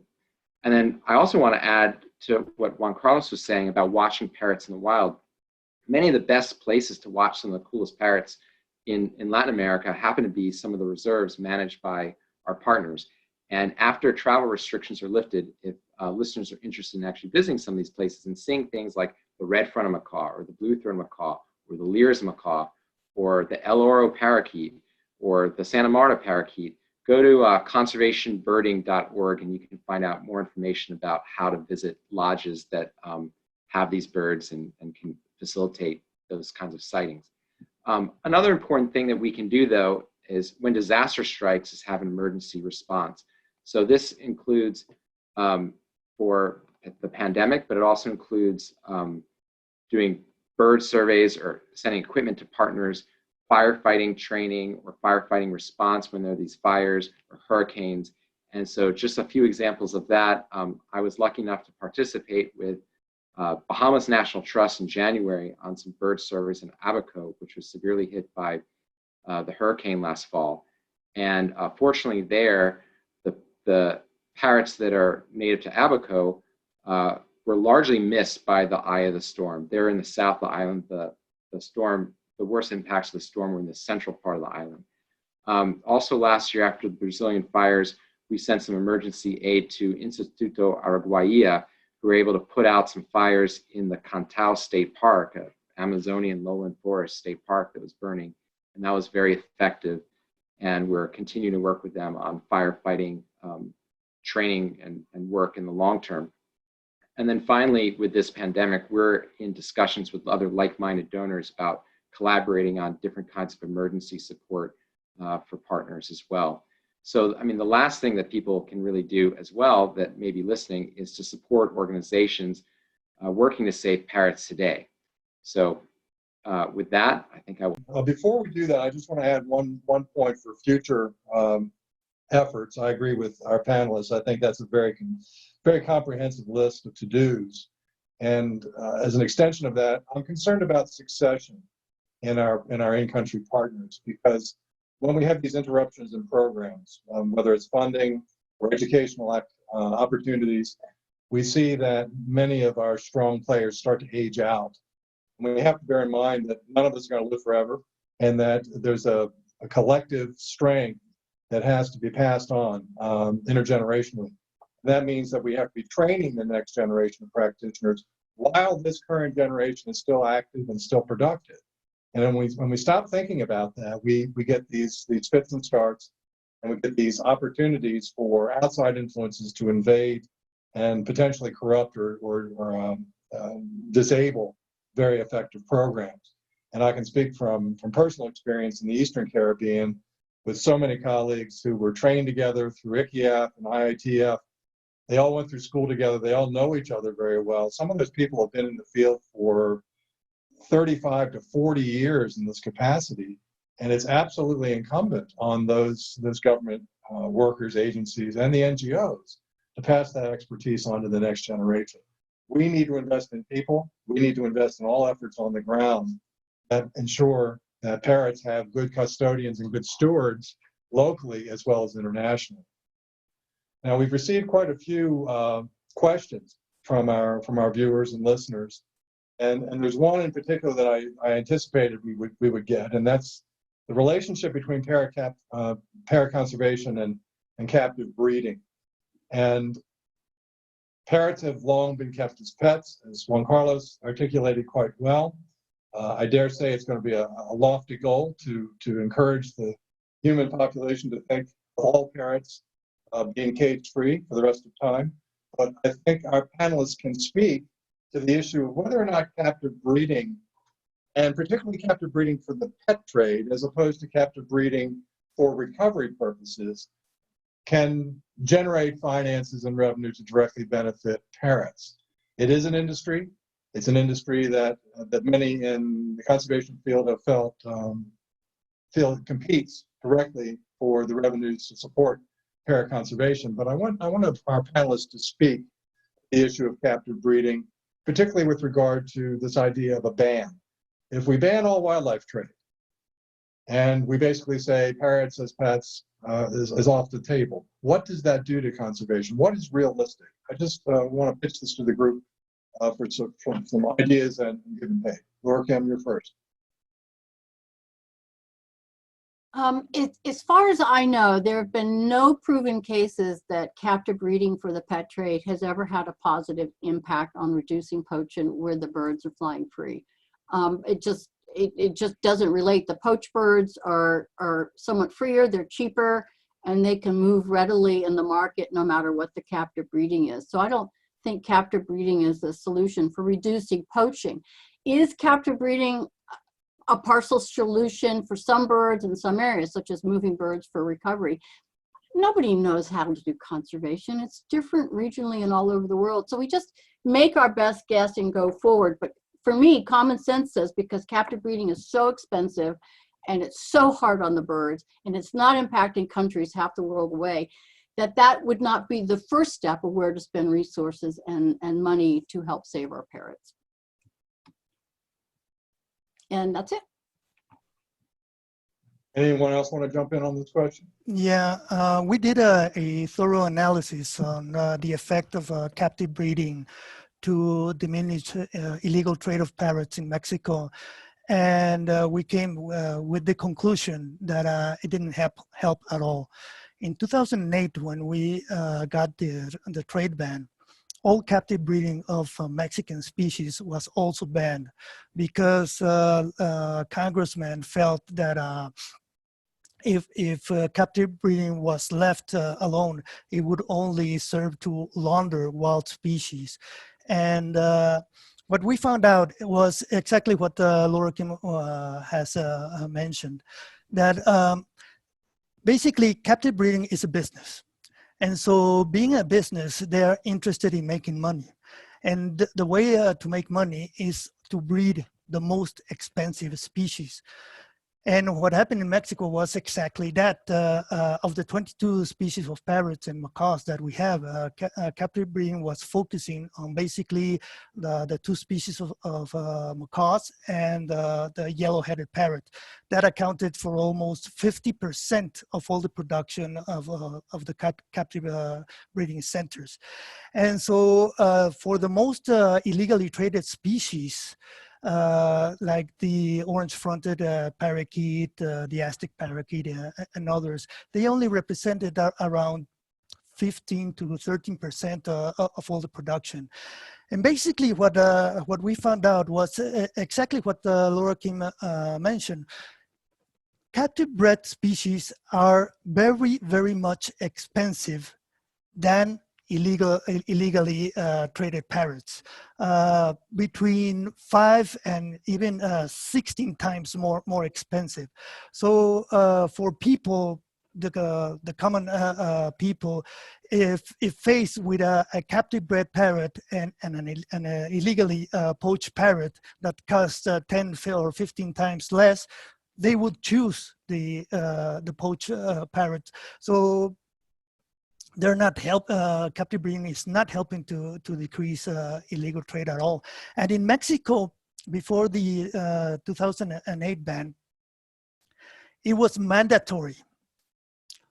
And then I also want to add to what Juan Carlos was saying about watching parrots in the wild. Many of the best places to watch some of the coolest parrots in Latin America happen to be some of the reserves managed by our partners. And after travel restrictions are lifted, if listeners are interested in actually visiting some of these places and seeing things like the red-fronted macaw or the blue-throated macaw or the Lear's macaw or the El Oro parakeet or the Santa Marta parakeet, go to conservationbirding.org and you can find out more information about how to visit lodges that have these birds and can facilitate those kinds of sightings. Another important thing that we can do, though, is when disaster strikes, is have an emergency response. So this includes for the pandemic, but it also includes doing bird surveys or sending equipment to partners, firefighting training or firefighting response when there are these fires or hurricanes. And so just a few examples of that. I was lucky enough to participate with Bahamas National Trust in January on some bird surveys in Abaco, which was severely hit by the hurricane last fall. And fortunately there, the parrots that are native to Abaco were largely missed by the eye of the storm. They're in the south of the island. The worst impacts of the storm were in the central part of the island. Also last year, after the Brazilian fires, we sent some emergency aid to Instituto Araguaia, who were able to put out some fires in the Cantu State Park, an Amazonian lowland forest state park that was burning. And that was very effective. And we're continuing to work with them on firefighting training and work in the long term. And then finally, with this pandemic, we're in discussions with other like-minded donors about collaborating on different kinds of emergency support for partners as well. So, I mean, the last thing that people can really do as well that may be listening is to support organizations working to save parrots today. So with that, I think I will. Before we do that, I just want to add one point for future efforts. I agree with our panelists. I think that's a very comprehensive list of to-dos. And as an extension of that, I'm concerned about succession in our in-country partners, because when we have these interruptions in programs, whether it's funding or educational opportunities, we see that many of our strong players start to age out. And we have to bear in mind that none of us are going to live forever, and that there's a collective strength that has to be passed on intergenerationally. That means that we have to be training the next generation of practitioners while this current generation is still active and still productive. And when we stop thinking about that, we get these fits and starts, and we get these opportunities for outside influences to invade and potentially corrupt or disable very effective programs. And I can speak from personal experience in the Eastern Caribbean with so many colleagues who were trained together through ICIAF and IITF. They all went through school together. They all know each other very well. Some of those people have been in the field for 35 to 40 years in this capacity, and it's absolutely incumbent on those government workers, agencies, and the NGOs to pass that expertise on to the next generation. We need to invest in people. We need to invest in all efforts on the ground that ensure that parrots have good custodians and good stewards locally as well as internationally. Now, we've received quite a few questions from our viewers and listeners. And there's one in particular that I anticipated we would get, and that's the relationship between parrot conservation and captive breeding. And parrots have long been kept as pets, as Juan Carlos articulated quite well. I dare say it's going to be a lofty goal to encourage the human population to think of all parrots being cage-free for the rest of time. But I think our panelists can speak to the issue of whether or not captive breeding, and particularly captive breeding for the pet trade, as opposed to captive breeding for recovery purposes, can generate finances and revenue to directly benefit parrots. It is an industry. It's an industry that many in the conservation field have felt competes directly for the revenues to support parrot conservation. But I want our panelists to speak the issue of captive breeding, particularly with regard to this idea of a ban. If we ban all wildlife trade, and we basically say parrots as pets is off the table. What does that do to conservation? What is realistic? I just want to pitch this to the group for some ideas and give and take. LoraKim, you're first. As far as I know, there have been no proven cases that captive breeding for the pet trade has ever had a positive impact on reducing poaching where the birds are flying free. It just doesn't relate. The poached birds are somewhat freer, they're cheaper, and they can move readily in the market no matter what the captive breeding is. So I don't think captive breeding is the solution for reducing poaching. Is captive breeding a partial solution for some birds in some areas, such as moving birds for recovery? Nobody knows how to do conservation. It's different regionally and all over the world. So we just make our best guess and go forward. But for me, common sense says, because captive breeding is so expensive and it's so hard on the birds and it's not impacting countries half the world away, that would not be the first step of where to spend resources and money to help save our parrots. And that's it. Anyone else want to jump in on this question? Yeah, we did a thorough analysis on the effect of captive breeding to diminish illegal trade of parrots in Mexico. And we came with the conclusion that it didn't help at all. In 2008, when we got the trade ban, all captive breeding of Mexican species was also banned because congressmen felt that if captive breeding was left alone, it would only serve to launder wild species. And what we found out was exactly what LoraKim has mentioned, that basically captive breeding is a business. And so being a business, they're interested in making money. And the way to make money is to breed the most expensive species. And what happened in Mexico was exactly that. Of the 22 species of parrots and macaws that we have, captive breeding was focusing on basically the two species of macaws and the yellow-headed parrot. That accounted for almost 50% of all the production of the captive breeding centers. And so for the most illegally traded species, like the orange-fronted parakeet, the Aztec parakeet, and others, they only represented around 15 to 13% of all the production. And basically what we found out was exactly what LoraKim mentioned. Captive bred species are very, very much expensive than illegally traded parrots, between 5 and even 16 times more expensive. So for people, the common people, if faced with a captive bred parrot and an illegally poached parrot that costs 10 or 15 times less, they would choose the poached parrot. So they're not captive breeding is not helping to decrease illegal trade at all. And in Mexico, before the 2008 ban, it was mandatory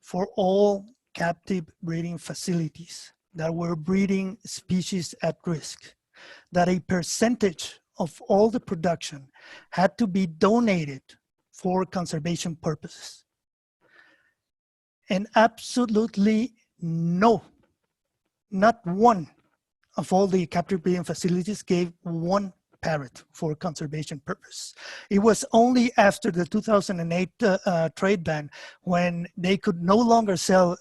for all captive breeding facilities that were breeding species at risk, that a percentage of all the production had to be donated for conservation purposes. And absolutely no, not one of all the captive breeding facilities gave one parrot for conservation purpose. It was only after the 2008 trade ban, when they could no longer sell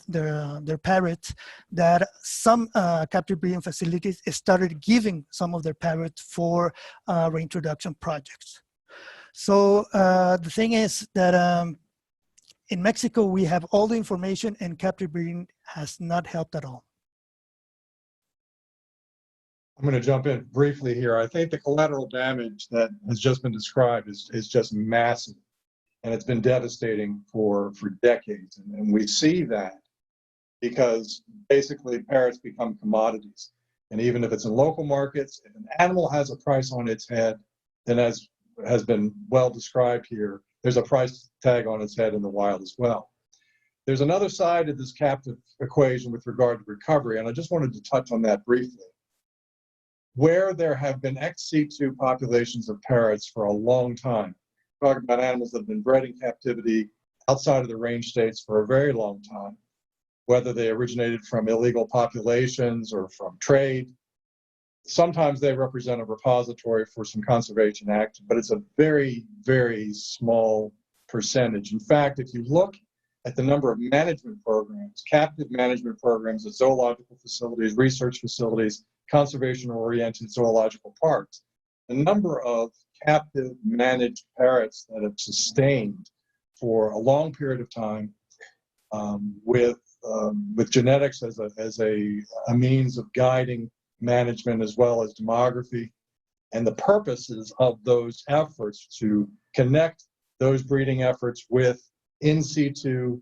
their parrots, that some captive breeding facilities started giving some of their parrots for reintroduction projects. So the thing is that in Mexico, we have all the information, and captive breeding has not helped at all. I'm going to jump in briefly here. I think the collateral damage that has just been described is just massive, and it's been devastating for decades. And we see that because basically parrots become commodities. And even if it's in local markets, if an animal has a price on its head, then as has been well described here, there's a price tag on its head in the wild as well. There's another side of this captive equation with regard to recovery, and I just wanted to touch on that briefly. Where there have been ex-situ populations of parrots for a long time, we're talking about animals that have been bred in captivity outside of the range states for a very long time, whether they originated from illegal populations or from trade. Sometimes they represent a repository for some conservation action, but it's a very, very small percentage. In fact, if you look at the number of management programs, captive management programs at zoological facilities, research facilities, conservation-oriented zoological parks, the number of captive managed parrots that have sustained for a long period of time with genetics as a means of guiding management as well as demography, and the purposes of those efforts to connect those breeding efforts with in situ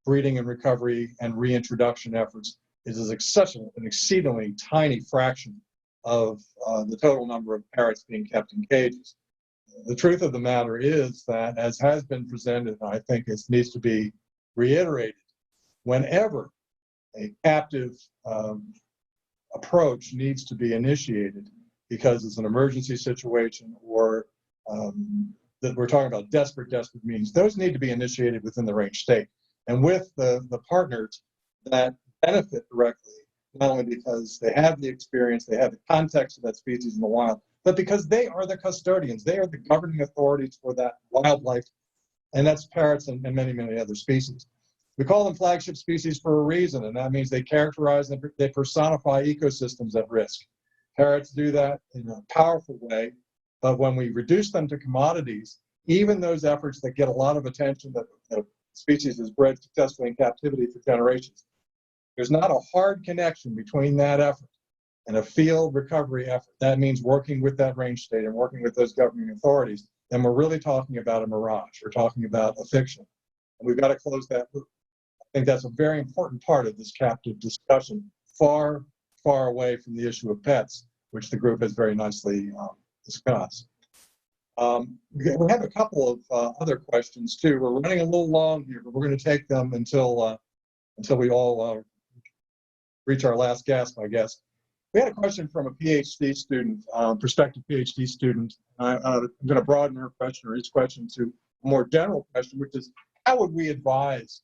breeding and recovery and reintroduction efforts is such an exceedingly tiny fraction of the total number of parrots being kept in cages. The truth of the matter is that, as has been presented, and I think it needs to be reiterated, whenever a captive approach needs to be initiated because it's an emergency situation or that we're talking about desperate means, those need to be initiated within the range state and with the partners that benefit directly, not only because they have the experience, they have the context of that species in the wild, but because they are the custodians. They are the governing authorities for that wildlife, and that's parrots and many, many other species. We call them flagship species for a reason, and that means they characterize and they personify ecosystems at risk. Parrots do that in a powerful way, but when we reduce them to commodities, even those efforts that get a lot of attention, that the species is bred successfully in captivity for generations, there's not a hard connection between that effort and a field recovery effort. That means working with that range state and working with those governing authorities, and we're really talking about a mirage. We're talking about a fiction, and we've got to close that loop. I think that's a very important part of this captive discussion, far, far away from the issue of pets, which the group has very nicely discussed. We have a couple of other questions too. We're running a little long here, but we're going to take them until we all reach our last gasp, I guess. We had a question from a PhD student, prospective PhD student. I'm going to broaden her question or his question to a more general question, which is, how would we advise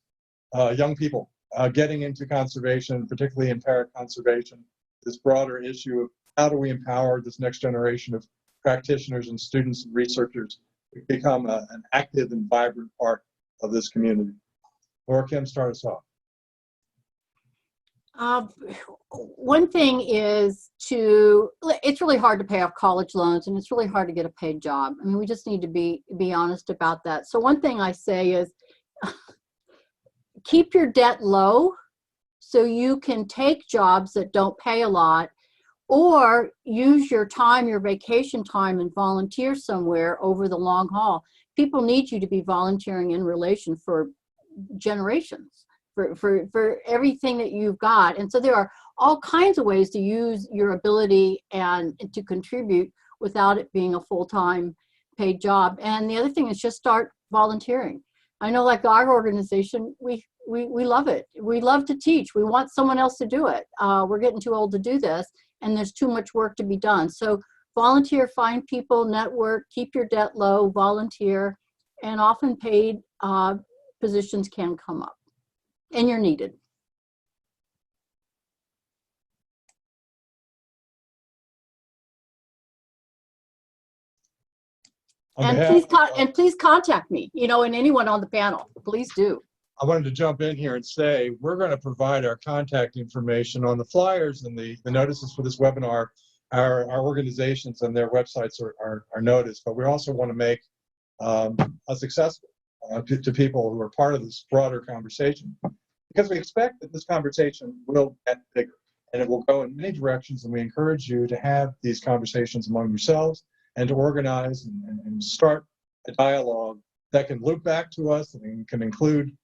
young people getting into conservation, particularly in parrot conservation, this broader issue of how do we empower this next generation of practitioners and students and researchers to become an active and vibrant part of this community? LoraKim, start us off. One thing is it's really hard to pay off college loans, and it's really hard to get a paid job. I mean, we just need to be honest about that. So one thing I say is keep your debt low so you can take jobs that don't pay a lot, or use your time, your vacation time, and volunteer somewhere over the long haul. People need you to be volunteering in relation for generations, for everything that you've got. And so there are all kinds of ways to use your ability and to contribute without it being a full-time paid job. And the other thing is just start volunteering. I know, like our organization, we love it. We love to teach. We want someone else to do it. We're getting too old to do this, and there's too much work to be done. So volunteer, find people, network, keep your debt low, volunteer, and often paid positions can come up, and you're needed. And please contact me, and anyone on the panel, please do. I wanted to jump in here and say we're going to provide our contact information on the flyers and the notices for this webinar. Our organizations and their websites are noticed, but we also want to make us accessible to people who are part of this broader conversation, because we expect that this conversation will get bigger and it will go in many directions, and we encourage you to have these conversations among yourselves and to organize and start a dialogue that can loop back to us and can include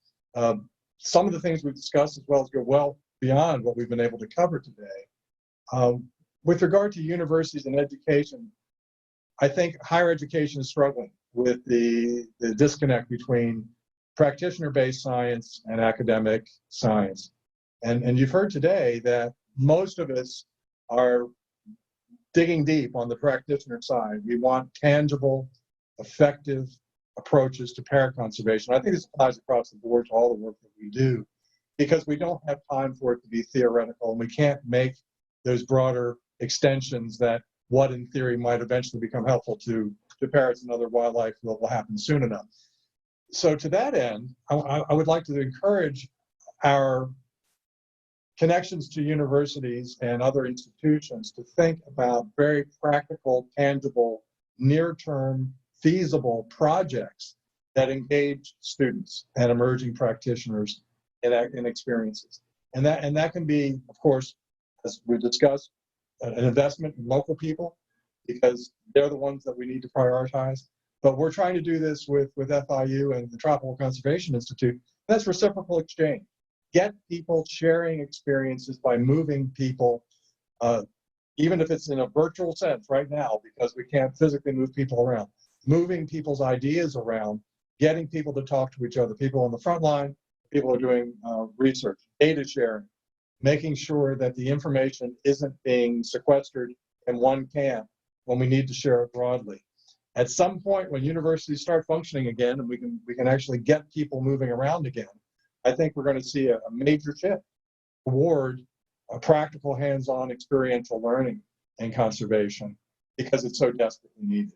some of the things we've discussed, as well as go well beyond what we've been able to cover today. With regard to universities and education, I think higher education is struggling with the disconnect between practitioner-based science and academic science. And you've heard today that most of us are digging deep on the practitioner side. We want tangible, effective approaches to parrot conservation. I think this applies across the board to all the work that we do, because we don't have time for it to be theoretical, and we can't make those broader extensions that what in theory might eventually become helpful to parrots and other wildlife will happen soon enough. So to that end, I would like to encourage our connections to universities and other institutions to think about very practical, tangible, near-term, feasible projects that engage students and emerging practitioners in experiences. And that can be, of course, as we discussed, an investment in local people, because they're the ones that we need to prioritize. But we're trying to do this with FIU and the Tropical Conservation Institute. That's reciprocal exchange. Get people sharing experiences by moving people, even if it's in a virtual sense right now, because we can't physically move people around. Moving people's ideas around, getting people to talk to each other, people on the front line, people who are doing research, data sharing, making sure that the information isn't being sequestered in one camp when we need to share it broadly. At some point, when universities start functioning again and we can actually get people moving around again, I think we're going to see a major shift toward a practical, hands-on, experiential learning in conservation, because it's so desperately needed.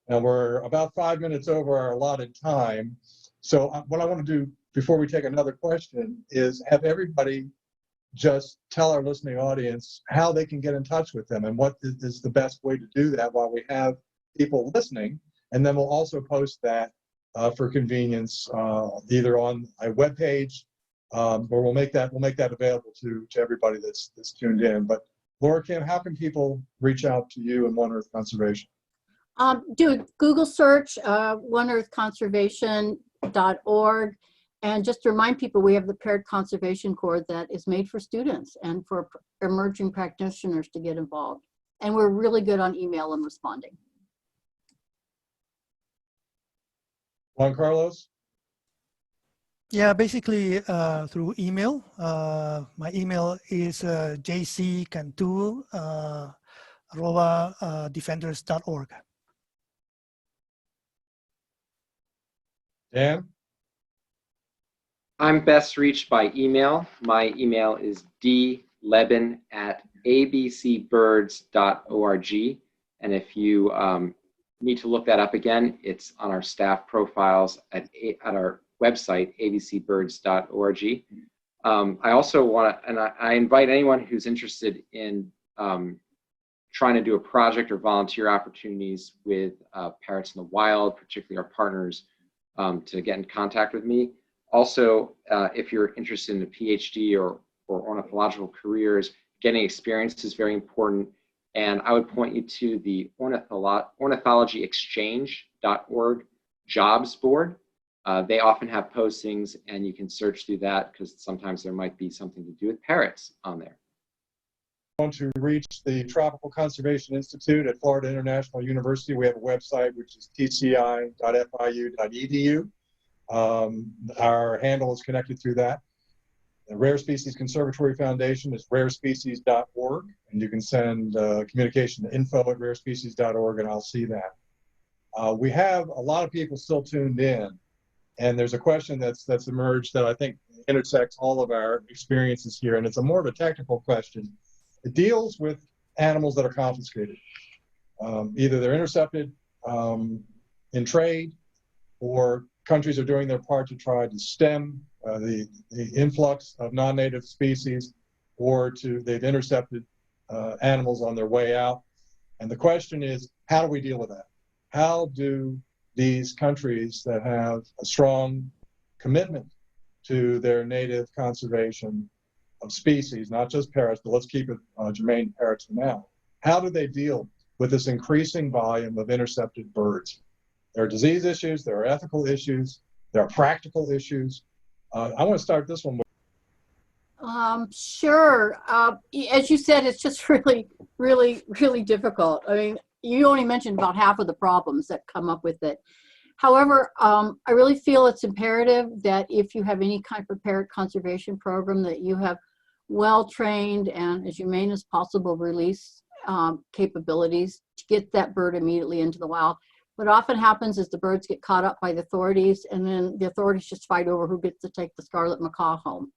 Now we're about 5 minutes over our allotted time. So what I want to do before we take another question is have everybody just tell our listening audience how they can get in touch with them and what is the best way to do that while we have people listening. And then we'll also post that for convenience either on a webpage or we'll make that available to everybody that's tuned in. But LoraKim, how can people reach out to you and One Earth Conservation? Do a Google search, oneearthconservation.org. And just to remind people, we have the Parrot Conservation Corps that is made for students and for emerging practitioners to get involved. And we're really good on email and responding. Juan Carlos? Yeah, basically through email. My email is jccantu @defenders.org. Dan? I'm best reached by email. My email is dlebbin@abcbirds.org. And if you need to look that up again, it's on our staff profiles at our website, abcbirds.org. I also want to, and I invite anyone who's interested in trying to do a project or volunteer opportunities with parrots in the wild, particularly our partners, to get in contact with me. Also, if you're interested in a PhD or ornithological careers, getting experience is very important. And I would point you to the ornithologyexchange.org jobs board. They often have postings, and you can search through that because sometimes there might be something to do with parrots on there. Want to reach the Tropical Conservation Institute at Florida International University, we have a website which is tci.fiu.edu. Our handle is connected through that. The Rare Species Conservatory Foundation is rarespecies.org, and you can send communication to info@rarespecies.org, and I'll see that. We have a lot of people still tuned in, and there's a question that's emerged that I think intersects all of our experiences here, and it's a more of a technical question. It deals with animals that are confiscated. Either they're intercepted in trade, or countries are doing their part to try to stem the influx of non-native species, or they've intercepted animals on their way out. And the question is, how do we deal with that? How do these countries that have a strong commitment to their native conservation of species, not just parrots, but let's keep it germane to parrots for now, how do they deal with this increasing volume of intercepted birds? There are disease issues, there are ethical issues, there are practical issues. I want to start this one with Sure. As you said, it's just really, really, really difficult. I mean, you only mentioned about half of the problems that come up with it. However, I really feel it's imperative that if you have any kind of parrot conservation program, that you have well-trained and as humane as possible release capabilities to get that bird immediately into the wild. What often happens is the birds get caught up by the authorities, and then the authorities just fight over who gets to take the scarlet macaw home.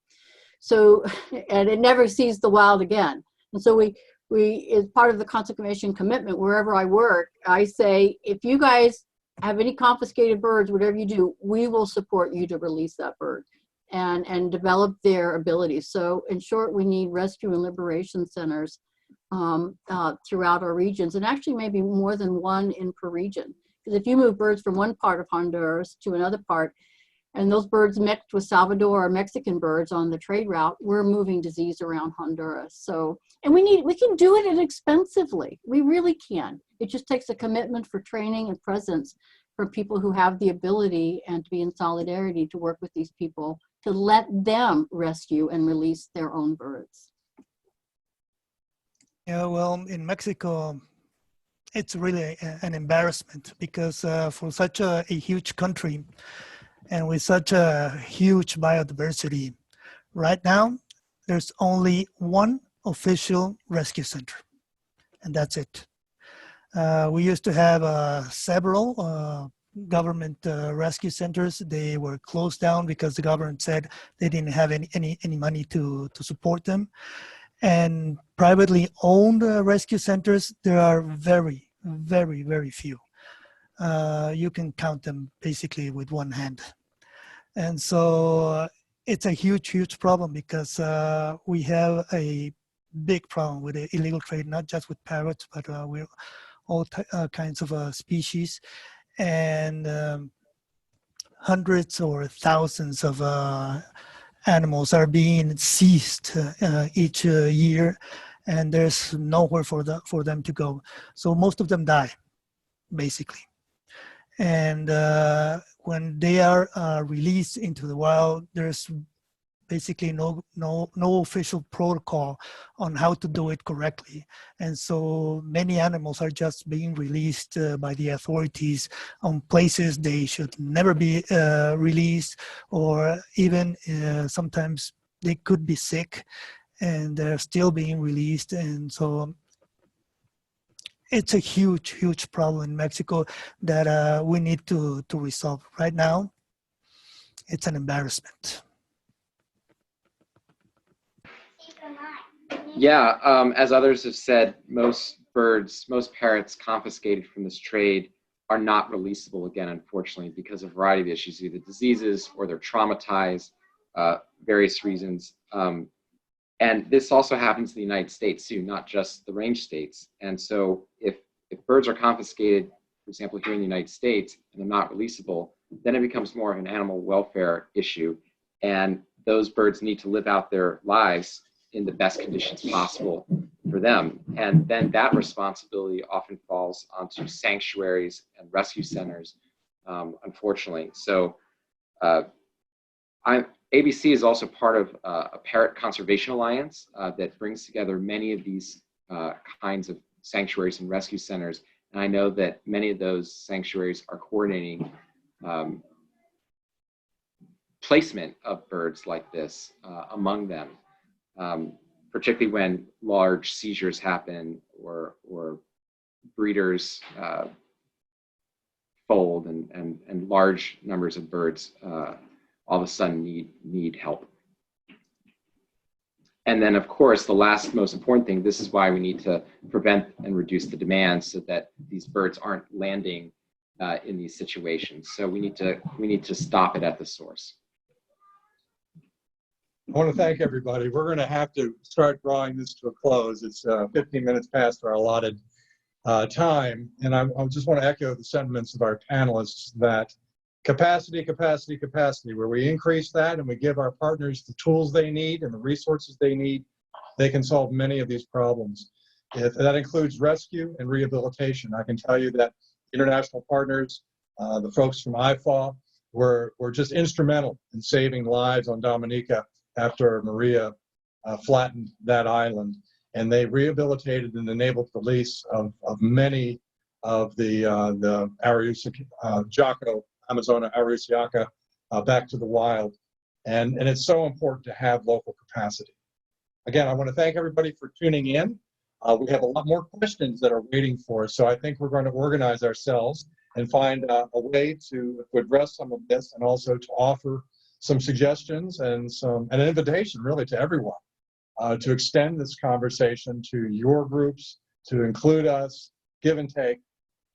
So, and it never sees the wild again. And so we as part of the conservation commitment, wherever I work, I say, if you guys have any confiscated birds, whatever you do, we will support you to release that bird and develop their abilities. So in short, we need rescue and liberation centers throughout our regions, and actually maybe more than one in per region. Because if you move birds from one part of Honduras to another part, and those birds mixed with Salvador or Mexican birds on the trade route, we're moving disease around Honduras. So, and we can do it inexpensively. We really can. It just takes a commitment for training and presence for people who have the ability and to be in solidarity to work with these people to let them rescue and release their own birds. Yeah, well, in Mexico, it's really an embarrassment because for such a huge country and with such a huge biodiversity, right now, there's only one official rescue center, and that's it. We used to have several government rescue centers. They were closed down because the government said they didn't have any money to support them. And privately owned rescue centers, there are very, very, very few. You can count them basically with one hand. And so it's a huge problem because we have a big problem with the illegal trade, not just with parrots, but with all kinds of species. And hundreds or thousands of animals are being seized each year, and there's nowhere for them to go. So most of them die, basically. And when they are released into the wild, there's basically no official protocol on how to do it correctly. And so many animals are just being released by the authorities on places they should never be released, or even sometimes they could be sick and they're still being released. And so it's a huge problem in Mexico that we need to resolve. Right now, it's an embarrassment. Yeah, as others have said, most parrots confiscated from this trade are not releasable again, unfortunately, because of a variety of issues, either diseases or they're traumatized, various reasons. And this also happens in the United States too, not just the range states. And so if birds are confiscated, for example, here in the United States, and they're not releasable, then it becomes more of an animal welfare issue. And those birds need to live out their lives in the best conditions possible for them. And then that responsibility often falls onto sanctuaries and rescue centers, unfortunately. So ABC is also part of a Parrot Conservation Alliance that brings together many of these kinds of sanctuaries and rescue centers. And I know that many of those sanctuaries are coordinating placement of birds like this among them. Particularly when large seizures happen or breeders fold and large numbers of birds all of a sudden need help. And then, of course, the last most important thing, this is why we need to prevent and reduce the demand so that these birds aren't landing in these situations. So we need to stop it at the source. I want to thank everybody. We're going to have to start drawing this to a close. It's 15 minutes past our allotted time. And I just want to echo the sentiments of our panelists that capacity, where we increase that and we give our partners the tools they need and the resources they need, they can solve many of these problems. If that includes rescue and rehabilitation. I can tell you that international partners, the folks from IFAW, were just instrumental in saving lives on Dominica after Maria flattened that island. And they rehabilitated and enabled the release of many of the Jaco, Amazona arusiaca, back to the wild. And it's so important to have local capacity. Again, I want to thank everybody for tuning in. We have a lot more questions that are waiting for us, so I think we're going to organize ourselves and find a way to address some of this, and also to offer some suggestions and an invitation really to everyone to extend this conversation to your groups, to include us, give and take.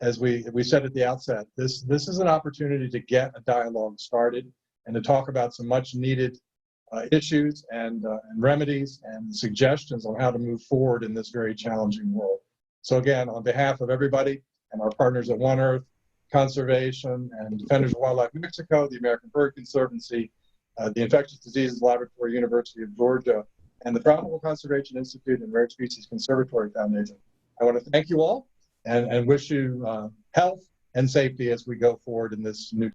As we said at the outset, this is an opportunity to get a dialogue started and to talk about some much needed issues and remedies and suggestions on how to move forward in this very challenging world. So again, on behalf of everybody and our partners at One Earth, Conservation, and Defenders of Wildlife Mexico, the American Bird Conservancy, the Infectious Diseases Laboratory, University of Georgia, and the Tropical Conservation Institute and Rare Species Conservatory Foundation, I want to thank you all and wish you health and safety as we go forward in this new